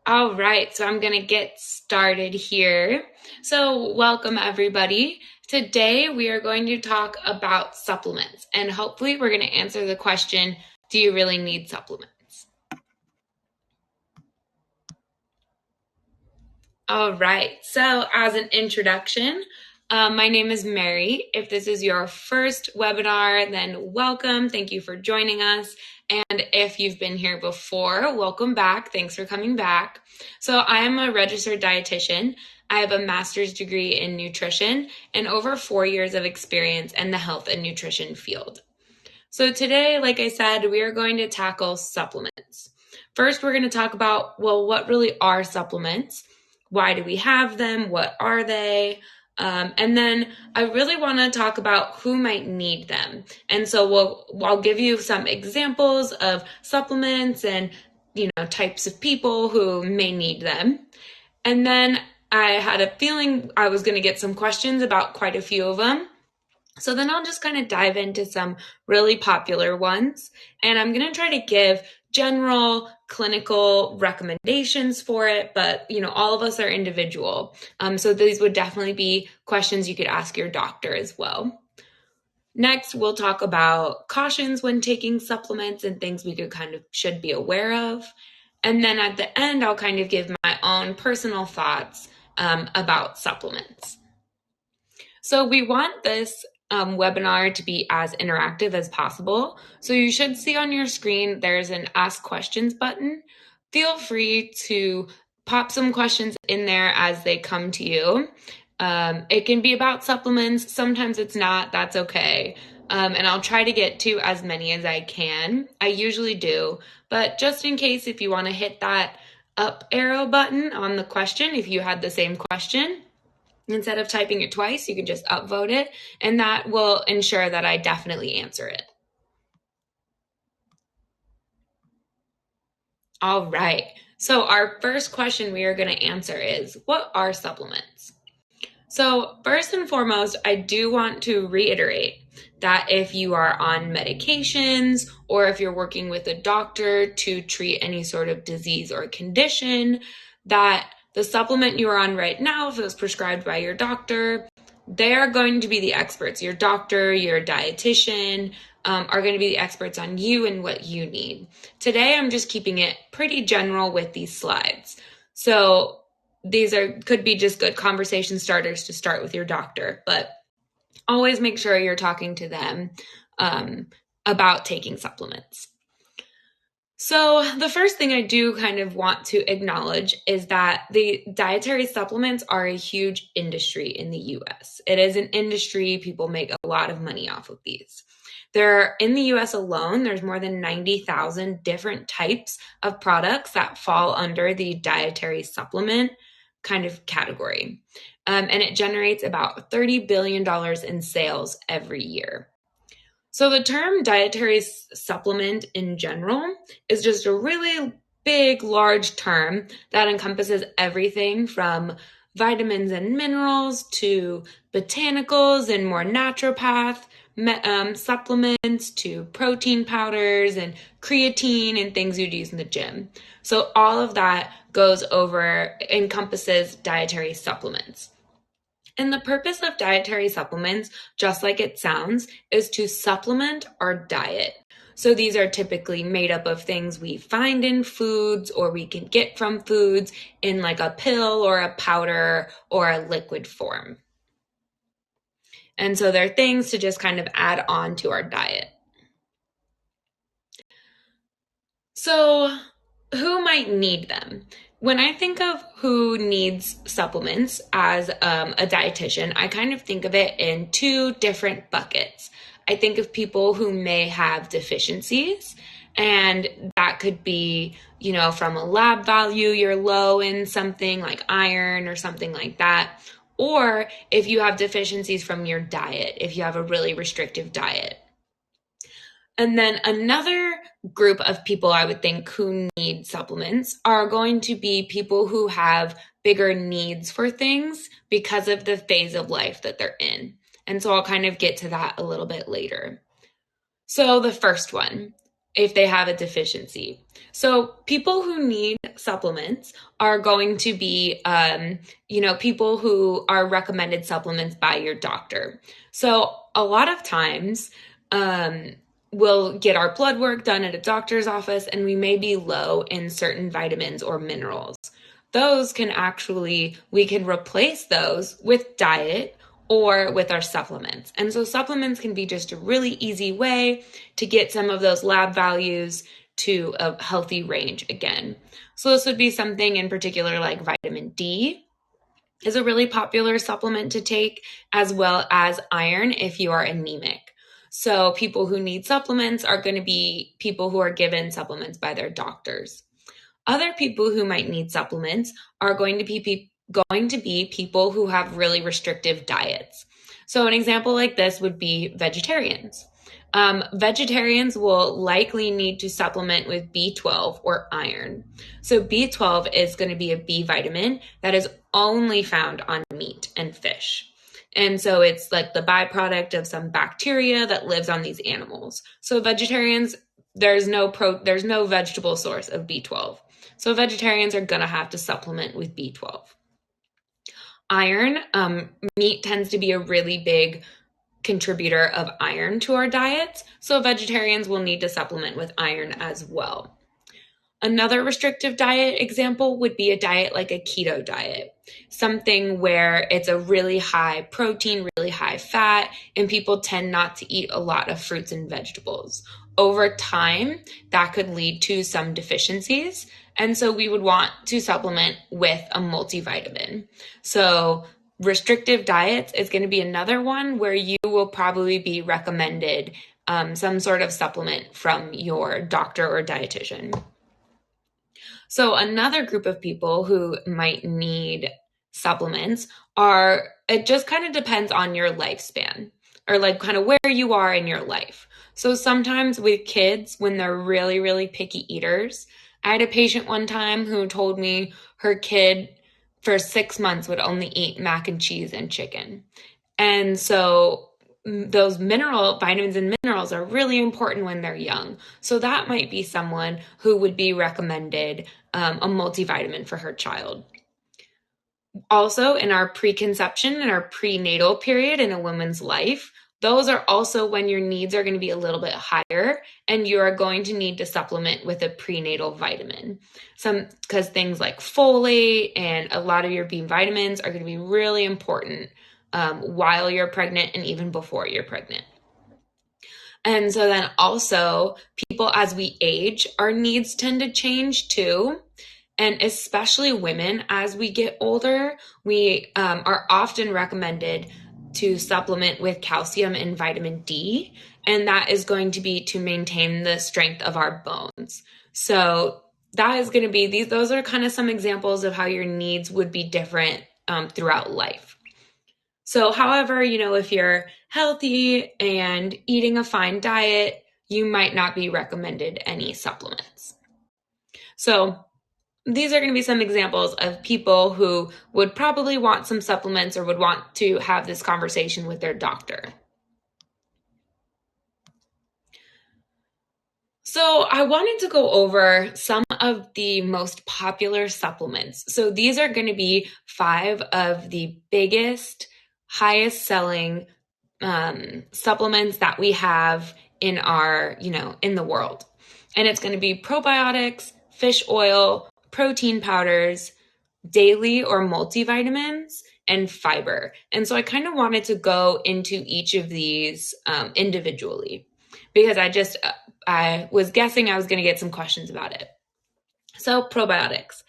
All right, so I'm going to get started here. So, welcome everybody. Today we are going to talk about supplements, and hopefully, we're going to answer the question, do you really need supplements? All right, so as an introduction, my name is Mary. If this is your first webinar, then welcome. Thank you for joining us. And if you've been here before, welcome back. Thanks for coming back. So I am a registered dietitian. I have a master's degree in nutrition and over 4 years of experience in the health and nutrition field. So today, like I said, we are going to tackle supplements. First, we're going to talk about, what really are supplements? Why do we have them? What are they? And then I really want to talk about who might need them. And so I'll give you some examples of supplements and, types of people who may need them. And then I had a feeling I was going to get some questions about quite a few of them. So then I'll just kind of dive into some really popular ones. And I'm going to try to give general clinical recommendations for it, but all of us are individual. So these would definitely be questions you could ask your doctor as well. Next, we'll talk about cautions when taking supplements and things we should be aware of. And then at the end, I'll kind of give my own personal thoughts about supplements. So we want this webinar to be as interactive as possible. So you should see on your screen, there's an ask questions button. Feel free to pop some questions in there as they come to you. It can be about supplements. Sometimes it's not, that's okay. And I'll try to get to as many as I can. I usually do, but just in case, if you want to hit that up arrow button on the question, if you had the same question, instead of typing it twice, you can just upvote it, and that will ensure that I definitely answer it. All right. So our first question we are going to answer is, what are supplements? So first and foremost, I do want to reiterate that if you are on medications or if you're working with a doctor to treat any sort of disease or condition, that the supplement you are on right now, if it was prescribed by your doctor, they are going to be the experts. Your doctor, your dietitian are going to be the experts on you and what you need. Today, I'm just keeping it pretty general with these slides. So these could be just good conversation starters to start with your doctor, but always make sure you're talking to them about taking supplements. So the first thing I do kind of want to acknowledge is that the dietary supplements are a huge industry in the US. It is an industry, people make a lot of money off of these. In the US alone, there's more than 90,000 different types of products that fall under the dietary supplement kind of category. And it generates about $30 billion in sales every year. So the term dietary supplement in general is just a really big, large term that encompasses everything from vitamins and minerals to botanicals and more naturopath supplements to protein powders and creatine and things you'd use in the gym. So all of that encompasses dietary supplements. And the purpose of dietary supplements, just like it sounds, is to supplement our diet. So these are typically made up of things we find in foods or we can get from foods in like a pill or a powder or a liquid form. And so they're things to just kind of add on to our diet. So who might need them? When I think of who needs supplements as a dietitian, I kind of think of it in two different buckets. I think of people who may have deficiencies, and that could be, from a lab value, you're low in something like iron or something like that. Or if you have deficiencies from your diet, if you have a really restrictive diet. And then another group of people I would think who need supplements are going to be people who have bigger needs for things because of the phase of life that they're in. And so I'll kind of get to that a little bit later. So the first one, if they have a deficiency. So people who need supplements are going to be, people who are recommended supplements by your doctor. So a lot of times, we'll get our blood work done at a doctor's office and we may be low in certain vitamins or minerals. We can replace those with diet or with our supplements. And so supplements can be just a really easy way to get some of those lab values to a healthy range again. So this would be something in particular like vitamin D is a really popular supplement to take, as well as iron if you are anemic. So people who need supplements are going to be people who are given supplements by their doctors. Other people who might need supplements are going to be people who have really restrictive diets. So an example like this would be vegetarians. Vegetarians will likely need to supplement with B12 or iron. So B12 is going to be a B vitamin that is only found on meat and fish. And so it's like the byproduct of some bacteria that lives on these animals. So vegetarians, there's no vegetable source of B12. So vegetarians are going to have to supplement with B12. Iron, meat tends to be a really big contributor of iron to our diets, so vegetarians will need to supplement with iron as well. Another restrictive diet example would be a diet like a keto diet, something where it's a really high protein, really high fat, and people tend not to eat a lot of fruits and vegetables. Over time, that could lead to some deficiencies, and so we would want to supplement with a multivitamin. So restrictive diets is going to be another one where you will probably be recommended some sort of supplement from your doctor or dietitian. So another group of people who might need supplements it just kind of depends on your lifespan or like kind of where you are in your life. So sometimes with kids, when they're really, really picky eaters, I had a patient one time who told me her kid for 6 months would only eat mac and cheese and chicken. And so those vitamins and minerals are really important when they're young. So that might be someone who would be recommended a multivitamin for her child. Also, in our preconception and our prenatal period in a woman's life, those are also when your needs are going to be a little bit higher and you are going to need to supplement with a prenatal vitamin. Because things like folate and a lot of your B vitamins are going to be really important while you're pregnant and even before you're pregnant. And so then also people, as we age, our needs tend to change too. And especially women, as we get older, we are often recommended to supplement with calcium and vitamin D. And that is going to be to maintain the strength of our bones. So that is going to be those are kind of some examples of how your needs would be different throughout life. So, however, if you're healthy and eating a fine diet, you might not be recommended any supplements. So these are going to be some examples of people who would probably want some supplements or would want to have this conversation with their doctor. So I wanted to go over some of the most popular supplements. So these are going to be 5 of the biggest, highest selling supplements that we have in in the world. And it's going to be probiotics, fish oil, protein powders, daily or multivitamins, and fiber. And so I kind of wanted to go into each of these individually because I was guessing I was going to get some questions about it. So probiotics.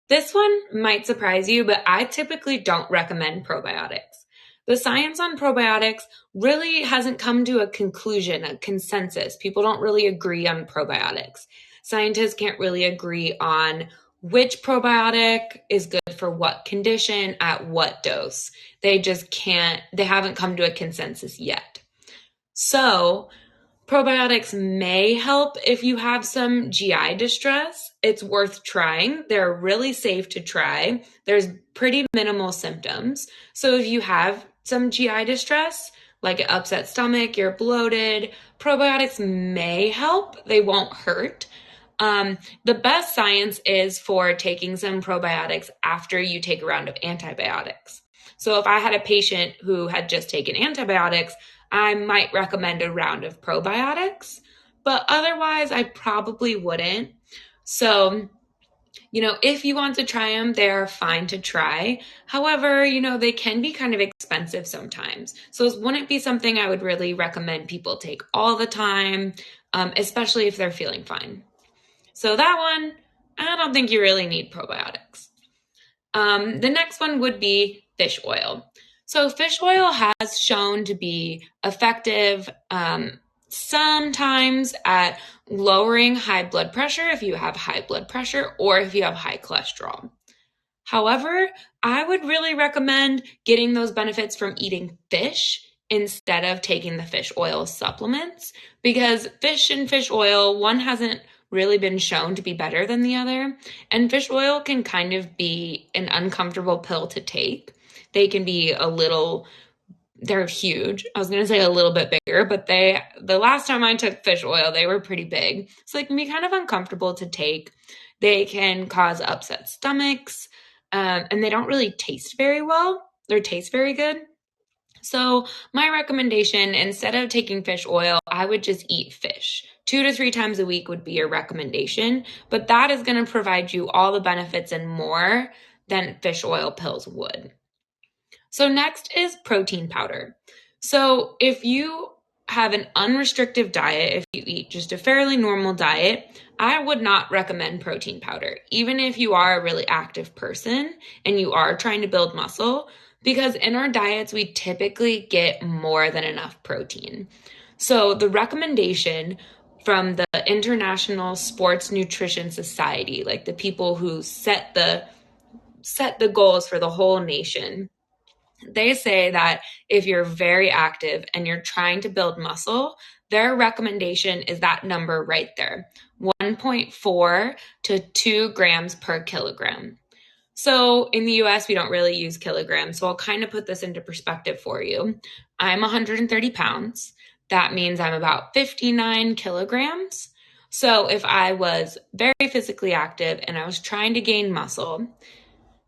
This one might surprise you, but I typically don't recommend probiotics. The science on probiotics really hasn't come to a conclusion, a consensus. People don't really agree on probiotics. Scientists can't really agree on which probiotic is good for what condition at what dose. They haven't come to a consensus yet. So probiotics may help if you have some GI distress. It's worth trying. They're really safe to try. There's pretty minimal symptoms. So if you have some GI distress, like an upset stomach, you're bloated, probiotics may help. They won't hurt. The best science is for taking some probiotics after you take a round of antibiotics. So if I had a patient who had just taken antibiotics, I might recommend a round of probiotics, but otherwise I probably wouldn't. So, if you want to try them, they're fine to try. However, they can be kind of expensive sometimes. So it wouldn't be something I would really recommend people take all the time, especially if they're feeling fine. So that one, I don't think you really need probiotics. The next one would be fish oil. So fish oil has shown to be effective sometimes at lowering high blood pressure if you have high blood pressure or if you have high cholesterol. However, I would really recommend getting those benefits from eating fish instead of taking the fish oil supplements, because fish and fish oil, one hasn't really been shown to be better than the other, and fish oil can kind of be an uncomfortable pill to take. They can be they're huge. I was going to say a little bit bigger, but the last time I took fish oil, they were pretty big. So they can be kind of uncomfortable to take. They can cause upset stomachs, and they don't really taste very well. They taste very good. So my recommendation, instead of taking fish oil, I would just eat fish. 2 to 3 times a week would be your recommendation, but that is going to provide you all the benefits and more than fish oil pills would. So next is protein powder. So if you have an unrestricted diet, if you eat just a fairly normal diet, I would not recommend protein powder, even if you are a really active person and you are trying to build muscle, because in our diets, we typically get more than enough protein. So the recommendation from the International Sports Nutrition Society, like the people who set the goals for the whole nation, they say that if you're very active and you're trying to build muscle, their recommendation is that number right there, 1.4 to 2 grams per kilogram. So in the US, we don't really use kilograms. So I'll kind of put this into perspective for you. I'm 130 pounds. That means I'm about 59 kilograms. So if I was very physically active and I was trying to gain muscle,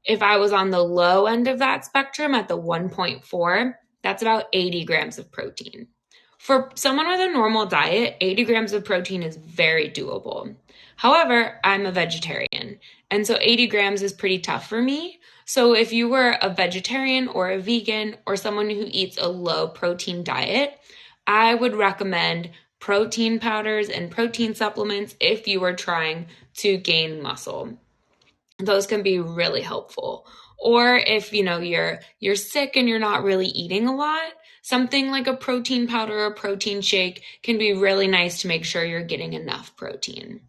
if I was on the low end of that spectrum at the 1.4, that's about 80 grams of protein. For someone with a normal diet, 80 grams of protein is very doable. However, I'm a vegetarian, and so 80 grams is pretty tough for me. So if you were a vegetarian or a vegan or someone who eats a low protein diet, I would recommend protein powders and protein supplements if you are trying to gain muscle. Those can be really helpful. Or if you're sick and you're not really eating a lot, something like a protein powder or protein shake can be really nice to make sure you're getting enough protein.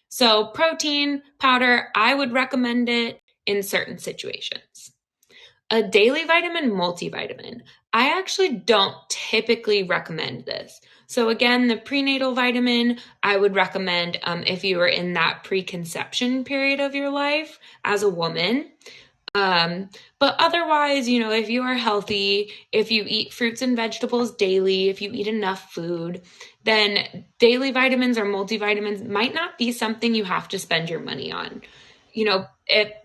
So protein powder, I would recommend it in certain situations. A daily vitamin multivitamin, I actually don't typically recommend this. So again, the prenatal vitamin, I would recommend if you are in that preconception period of your life as a woman. But otherwise, if you are healthy, if you eat fruits and vegetables daily, if you eat enough food, then daily vitamins or multivitamins might not be something you have to spend your money on.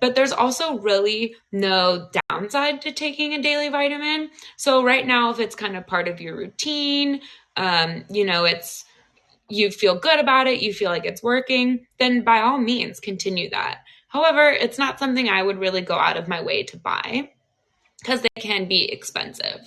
But there's also really no downside to taking a daily vitamin. So right now, if it's kind of part of your routine, you feel good about it, you feel like it's working, then by all means, continue that. However, it's not something I would really go out of my way to buy because they can be expensive.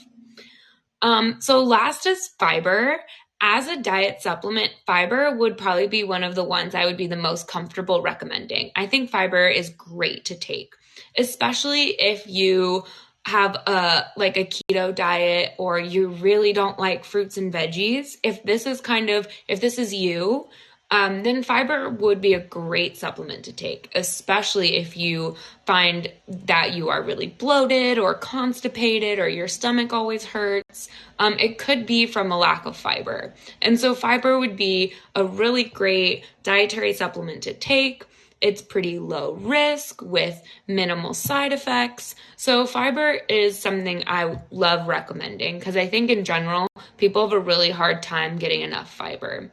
So last is fiber. As a diet supplement, fiber would probably be one of the ones I would be the most comfortable recommending. I think fiber is great to take, especially if you have a keto diet or you really don't like fruits and veggies. If this is you, then fiber would be a great supplement to take, especially if you find that you are really bloated or constipated or your stomach always hurts. It could be from a lack of fiber. And so fiber would be a really great dietary supplement to take. It's pretty low risk with minimal side effects. So fiber is something I love recommending because I think in general, people have a really hard time getting enough fiber.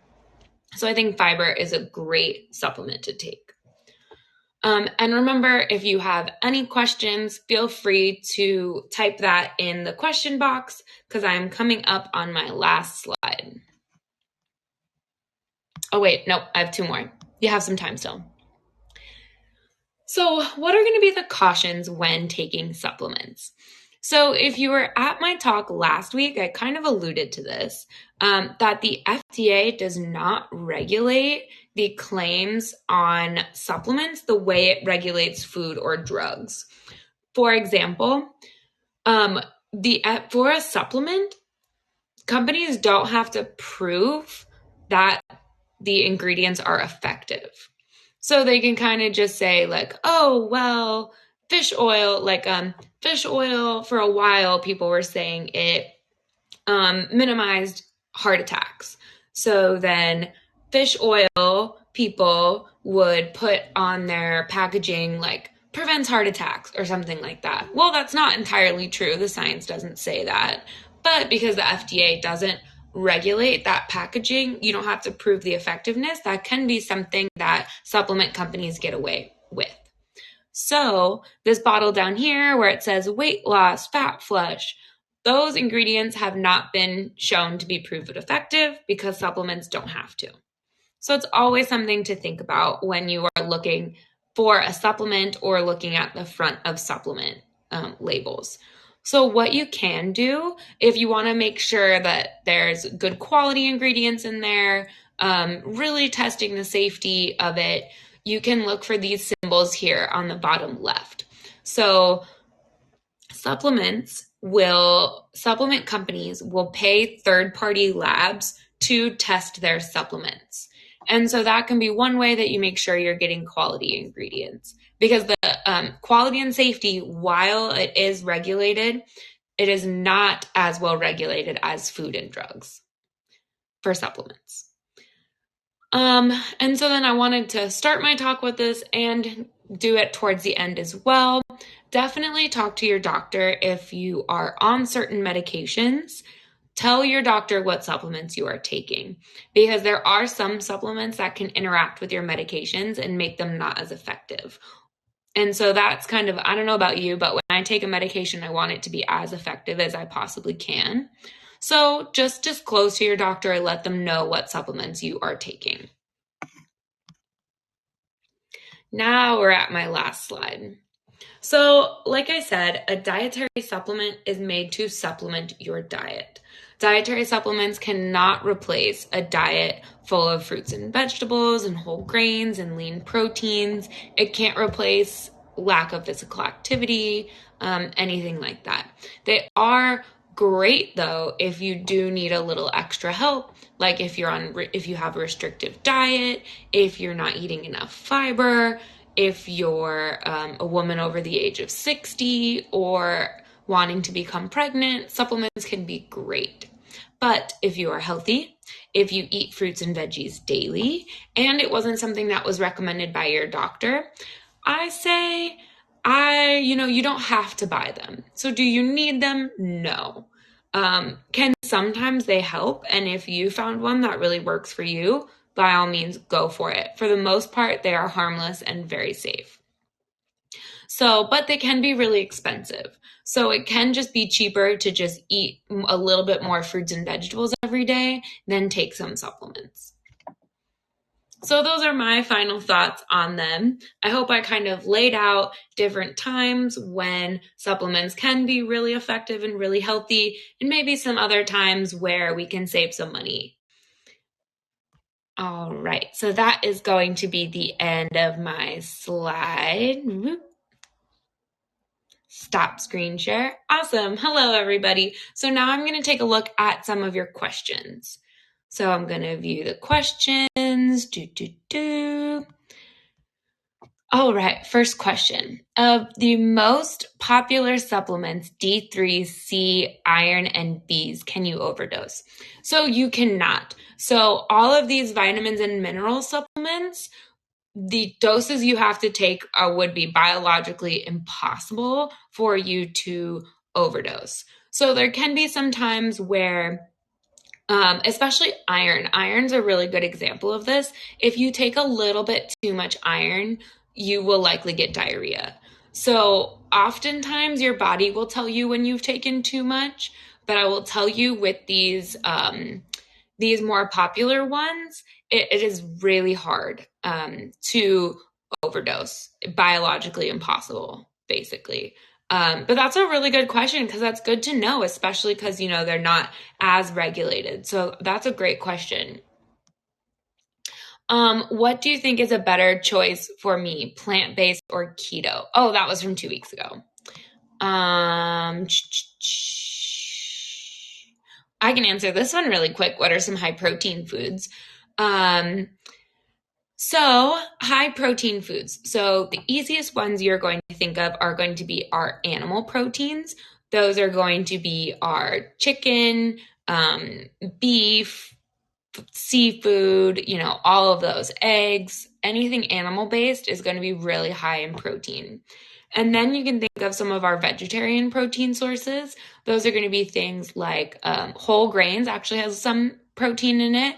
So I think fiber is a great supplement to take. And remember, if you have any questions, feel free to type that in the question box because I'm coming up on my last slide. Oh, wait, nope, I have 2 more. You have some time still. So, what are going to be the cautions when taking supplements? So, if you were at my talk last week, I kind of alluded to this, that the FDA does not regulate the claims on supplements the way it regulates food or drugs. For example, for a supplement, companies don't have to prove that the ingredients are effective. So they can kind of just say like, oh, well, fish oil, fish oil for a while, people were saying it minimized heart attacks. So then fish oil people would put on their packaging like prevents heart attacks or something like that. Well, that's not entirely true. The science doesn't say that. But because the FDA doesn't regulate that packaging, you don't have to prove the effectiveness. That can be something that supplement companies get away with. So this bottle down here where it says weight loss, fat flush, those ingredients have not been shown to be proven effective because supplements don't have to. So it's always something to think about when you are looking for a supplement or looking at the front of supplement labels. So what you can do if you want to make sure that there's good quality ingredients in there, really testing the safety of it, you can look for these symbols here on the bottom left. So supplement companies will pay third-party labs to test their supplements. And so that can be one way that you make sure you're getting quality ingredients because the quality and safety, while it is regulated, it is not as well regulated as food and drugs for supplements. And so then I wanted to start my talk with this and do it towards the end as well. Definitely talk to your doctor if you are on certain medications. Tell your doctor what supplements you are taking because there are some supplements that can interact with your medications and make them not as effective. And so that's kind of, I don't know about you, but when I take a medication, I want it to be as effective as I possibly can. So just disclose to your doctor and let them know what supplements you are taking. Now we're at my last slide. So, like I said, a dietary supplement is made to supplement your diet. Dietary supplements cannot replace a diet full of fruits and vegetables and whole grains and lean proteins. It can't replace lack of physical activity, anything like that. They are great though if you do need a little extra help, like if you have a restrictive diet, if you're not eating enough fiber, if you're a woman over the age of 60 or wanting to become pregnant, supplements can be great. But if you are healthy, if you eat fruits and veggies daily, and it wasn't something that was recommended by your doctor, I say, you don't have to buy them. So do you need them? No. Can sometimes they help? And if you found one that really works for you, by all means, go for it. For the most part, they are harmless and very safe. So, but they can be really expensive. So it can just be cheaper to just eat a little bit more fruits and vegetables every day than take some supplements. So those are my final thoughts on them. I hope I kind of laid out different times when supplements can be really effective and really healthy, and maybe some other times where we can save some money. All right, so that is going to be the end of my slide. Stop screen share. Awesome. Hello, everybody. So now I'm going to take a look at some of your questions. So I'm going to view the questions. All right, first question. Of the most popular supplements, D3, C, iron, and Bs, can you overdose? So you cannot. So all of these vitamins and mineral supplements the doses you have to take would be biologically impossible for you to overdose. So there can be some times where, especially iron. Iron's a really good example of this. If you take a little bit too much iron, you will likely get diarrhea. So oftentimes your body will tell you when you've taken too much, but I will tell you with these more popular ones, it is really hard to overdose, biologically impossible, basically. But that's a really good question because that's good to know, especially because, they're not as regulated. So that's a great question. What do you think is a better choice for me, plant-based or keto? Oh, that was from 2 weeks ago. I can answer this one really quick. What are some high protein foods? So high protein foods. So the easiest ones you're going to think of are going to be our animal proteins. Those are going to be our chicken, beef, seafood, all of those, eggs, anything animal based is going to be really high in protein. And then you can think of some of our vegetarian protein sources. Those are going to be things like whole grains, actually has some protein in it.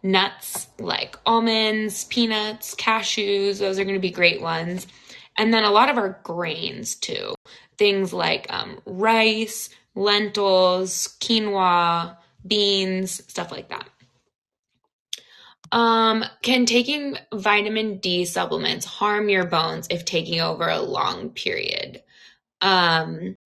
Nuts like almonds, peanuts, cashews, those are going to be great ones. And then a lot of our grains too. Things like rice, lentils, quinoa, beans, stuff like that. Can taking vitamin D supplements harm your bones if taking over a long period? Um,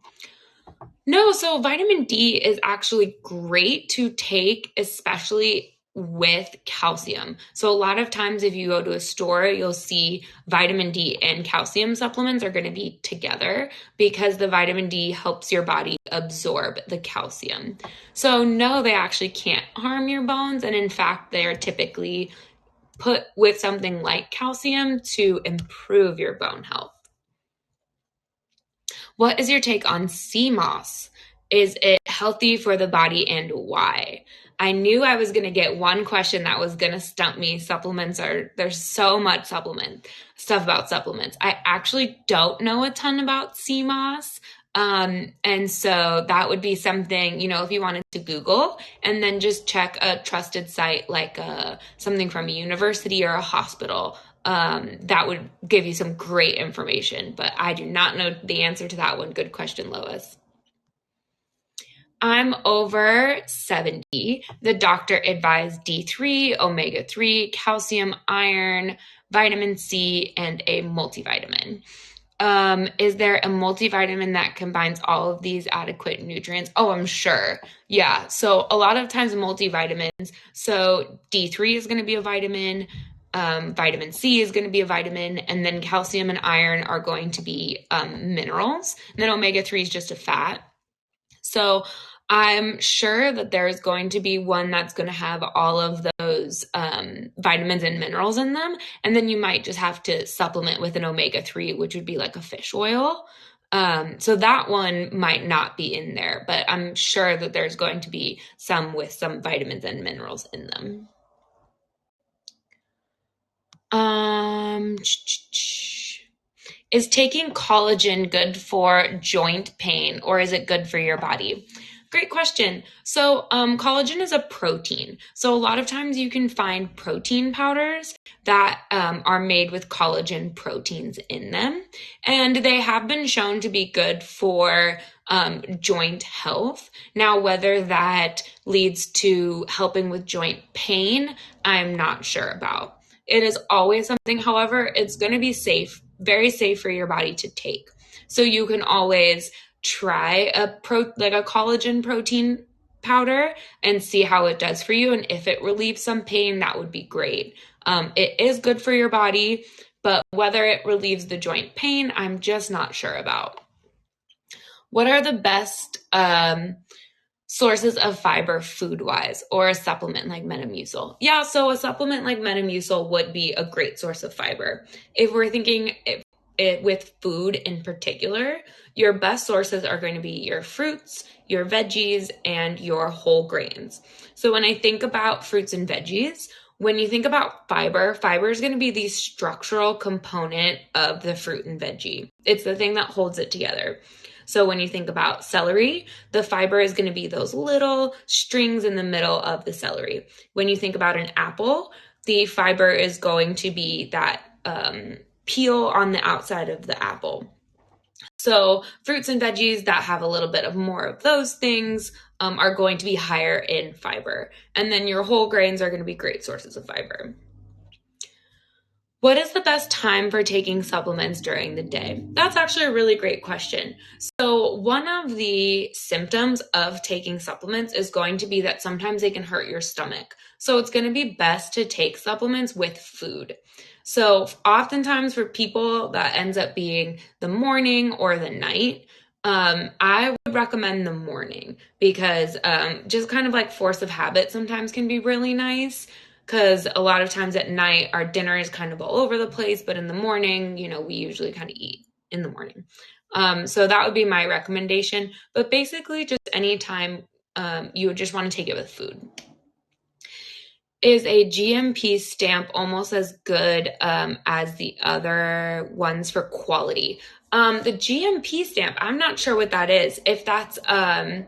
no, so vitamin D is actually great to take, especially with calcium. So a lot of times if you go to a store, you'll see vitamin D and calcium supplements are going to be together because the vitamin D helps your body absorb the calcium. So no, they actually can't harm your bones. And in fact, they are typically put with something like calcium to improve your bone health. What is your take on sea moss? Is it healthy for the body and why? I knew I was going to get one question that was going to stump me. There's so much stuff about supplements. I actually don't know a ton about sea moss. And so that would be something, if you wanted to Google and then just check a trusted site like something from a university or a hospital, that would give you some great information. But I do not know the answer to that one. Good question, Lois. I'm over 70. The doctor advised D3, omega-3, calcium, iron, vitamin C, and a multivitamin. Is there a multivitamin that combines all of these adequate nutrients? Oh, I'm sure. Yeah. So a lot of times multivitamins. So D3 is going to be a vitamin. Vitamin C is going to be a vitamin, and then calcium and iron are going to be minerals. And then omega-3 is just a fat. So I'm sure that there's going to be one that's going to have all of those vitamins and minerals in them. And then you might just have to supplement with an omega-3, which would be like a fish oil. So that one might not be in there, but I'm sure that there's going to be some with some vitamins and minerals in them. Is taking collagen good for joint pain or is it good for your body? Great question. So collagen is a protein. So a lot of times you can find protein powders that are made with collagen proteins in them. And they have been shown to be good for joint health. Now, whether that leads to helping with joint pain, I'm not sure about. It is always something, however, it's going to be safe, very safe for your body to take. So you can always try like a collagen protein powder and see how it does for you. And if it relieves some pain, that would be great. It is good for your body, but whether it relieves the joint pain, I'm just not sure about. What are the best sources of fiber food-wise or a supplement like Metamucil? Yeah, so a supplement like Metamucil would be a great source of fiber. If we're thinking with food in particular, your best sources are going to be your fruits, your veggies, and your whole grains. So when I think about fruits and veggies, when you think about fiber, fiber is going to be the structural component of the fruit and veggie. It's the thing that holds it together. So when you think about celery, the fiber is going to be those little strings in the middle of the celery. When you think about an apple, the fiber is going to be that peel on the outside of the apple. So fruits and veggies that have a little bit of more of those things are going to be higher in fiber. And then your whole grains are going to be great sources of fiber. What is the best time for taking supplements during the day? That's actually a really great question. So one of the symptoms of taking supplements is going to be that sometimes they can hurt your stomach. So it's going to be best to take supplements with food. So oftentimes for people that ends up being the morning or the night, I would recommend the morning because just kind of like force of habit sometimes can be really nice. Because a lot of times at night, our dinner is kind of all over the place, but in the morning, we usually kind of eat in the morning. So that would be my recommendation. But basically, just anytime you would just want to take it with food. Is a GMP stamp almost as good as the other ones for quality? The GMP stamp, I'm not sure what that is. If that's a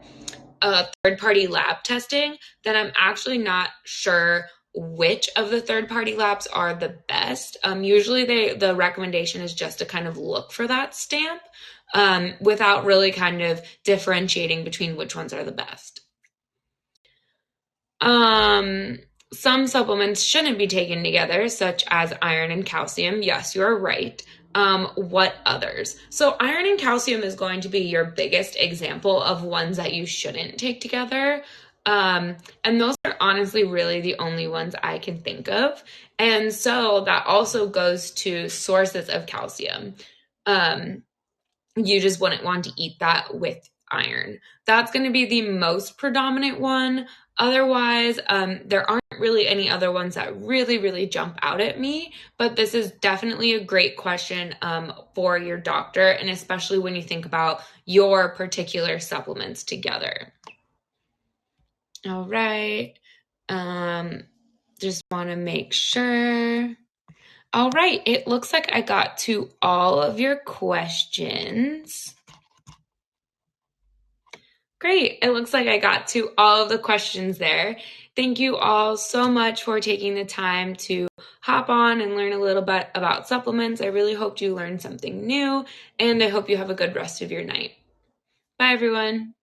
third-party lab testing, then I'm actually not sure which of the third-party labs are the best. Usually the recommendation is just to kind of look for that stamp without really kind of differentiating between which ones are the best. Some supplements shouldn't be taken together, such as iron and calcium. Yes, you're right. What others? So iron and calcium is going to be your biggest example of ones that you shouldn't take together. And those are honestly really the only ones I can think of. And so that also goes to sources of calcium. You just wouldn't want to eat that with iron. That's going to be the most predominant one. Otherwise, there aren't really any other ones that really, really jump out at me, but this is definitely a great question for your doctor, and especially when you think about your particular supplements together. All right. Just want to make sure. All right. It looks like I got to all of your questions. Great. It looks like I got to all of the questions there. Thank you all so much for taking the time to hop on and learn a little bit about supplements. I really hope you learned something new, and I hope you have a good rest of your night. Bye, everyone.